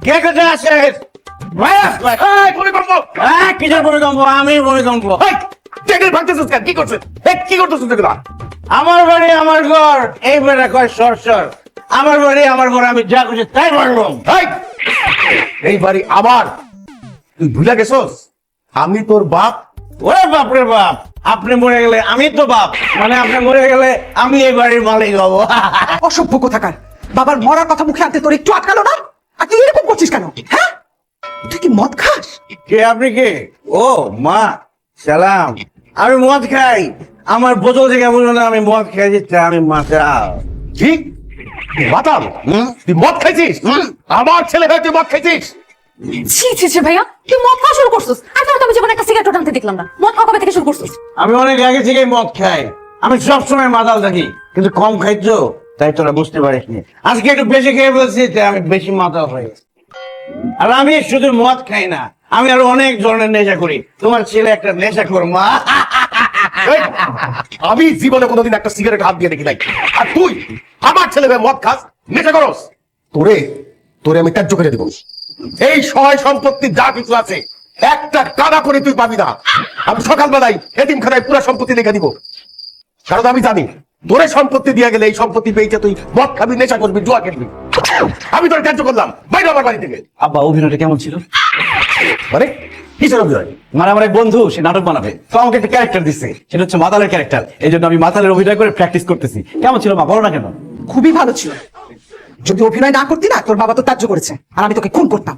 কে কোথায় আছিস? ভূমিকম্প! কিসের ভূমিকম্প? আমি ভূমিকম্প। টেবিল ভাঙতেছিস কেন? কি করছিস? কি করতেছিস এগুলা? আমার বাড়ি আমার ঘর, এই বেটা কয় সর সর। আমার বাড়ি আমার ঘর, আমি যা খুশি তাই মারলাম। এই বাড়ি আমার, তুই ভুলে গেছস আমি তোর বাপ। ওরে বাপ রে বাপ, আপনি মরে গেলে আমি তো বাপ, মানে আপনি মরে গেলে আমি এই বাড়ির মালিক হবো। অসভ্য কোথাকার, বাবার মরার কথা মুখে আনতে তোর একটু আটকালো না? আর তুই এরকম করছিস কেন? হ্যাঁ, তুই কি মদ খাস? কে আপনি? কে? ও মা, সালাম। আমি মদ খাই, আমার বোতল থেকে বললো না আমি মদ খাই দিচ্ছি, আমি মাতাল। ঠিক মাতাল? তুই মদ খাইছিস? আমার ছেলে হয়ে তুই মদ খাইছিস? ছি ছি ছি ভাইয়া, তুই মদ খাওয়া শুরু করছিস। আর তোর তো আমি জীবনে একটা সিগারেট টানতে দেখলাম না। মদ খাওয়া কবে থেকে শুরু করছিস? আমি অনেক আগে থেকে মদ খাই, আমি সবসময় মাতাল থাকি, কিন্তু কম খাইছো তাই তোরা বুঝতে পারিসনি। আজকে একটু বেশি খেয়ে ফেলছি তাই আমি বেশি মাতাল হয়ে গেছি। আর আমি শুধু মদ খাই না, আমি আরো অনেক ধরনের নেশা করি। তোমার ছেলে একটা নেশা কর মা। এই, আমি জীবনে কোনোদিন একটা সিগারেট হাত দিয়ে দেখি নাই, আর তুই আমার ছেলে হয়ে মদ খাস, নেশা করস। তোরে তোরে আমি ত্যায্য করে দিব। এই সহায় সম্পত্তি যা কিছু আছে একটা কানা করে তুই পাবি না। আমি সকালবেলায় এতিমখানায় পুরো সম্পত্তি লিখে দিব, কারণ আমি জানি তোরে সম্পত্তি দিয়ে গেলে এই সম্পত্তি পেয়েছে তুই মদ খাবি, নেশা করবি, জুয়া খেলবি। আমি তোর ত্যায্য করলাম, বাইরে আমার বাড়ি থেকে। আব্বা অভিনয়টা কেমন ছিল? মানে কিসের অভিনয়? মানে আমার এক বন্ধু সে নাটক বানাবে, তো আমাকে একটা ক্যারেক্টার দিচ্ছে, সেটা হচ্ছে মাতালের ক্যারেক্টার। এই জন্য আমি মাতালের অভিনয় করে প্র্যাকটিস করতেছি। কেমন ছিল মা, বলো না কেন? খুবই ভালো ছিল। যদি অভিনয় না করতি না, তোর বাবা তো ত্যায্য করেছে, আর আমি তোকে খুন করতাম।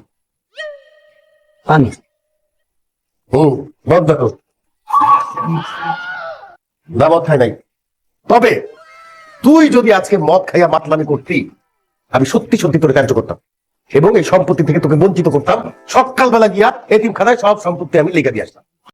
পানি মদ দেখো না, মদ খাই নাই। তবে তুই যদি আজকে মদ খাইয়া মাতলামি করতি, আমি সত্যি সত্যি তোর কার্য করতাম এবং এই সম্পত্তি থেকে তোকে বঞ্চিত করতাম। সকালবেলা গিয়া এতিমখানায় সব সম্পত্তি আমি লিখে দিয়ে আসতাম।